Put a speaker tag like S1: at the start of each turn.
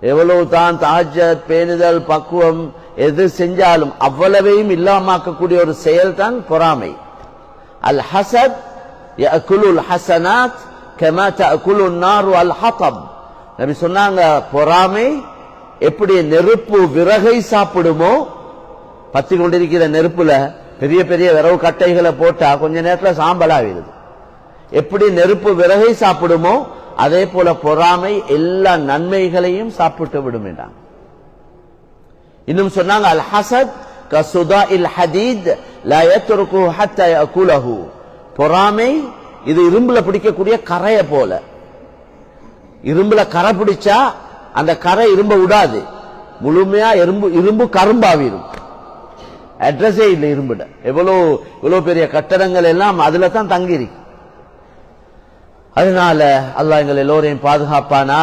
S1: எவ்வளவு தான் தஹஜ்ஜத் பேணுதல் பக்குவம் எது செஞ்சாலும் அவ்வளவையும் இல்லாமக்கக்கூடிய ஒரு செயல் தான் பொறாமை. அல் ஹசத் யஅகுலுல் ஹஸனாத் கமா தஅகுலுன் நாரு அல் ஹதப். நபி சொன்னாங்க, பொறாமை எப்படி நெருப்பு விறகை சாப்பிடுமோ, பத்தி கொண்டிருக்கிற நெருப்புல பெரிய பெரிய விறகு கட்டைகளை போட்டா கொஞ்ச நேரத்துல சாம்பலாகிறது. எப்படி நெருப்பு விறகை சாப்பிடுமோ அதே போல பொறாமை எல்லா நன்மைகளையும் சாப்பிட்டு விடும் என்றான். இன்னும் சொன்னாங்க, அல் ஹசத் கசுதாஇல் ஹதீத் லா யத்ருகு ஹத்தா யஅகுலஹு. பொறாமை இது இரும்புல பிடிக்கக்கூடிய கரையை போல. இரும்புல கரை பிடிச்சா அந்த கரை இரும்ப விடாது, முழுமையா இரும்பு கரும்பாவிரும். அட்ரஸே இல்லை இரும்புட. எவ்வளவு பெரிய கட்டடங்கள் எல்லாம் அதுல தான் தங்கி இருக்கு. அதனால அல்லாஹ் எங்கள் எல்லோரையும் பாதுகாப்பானா.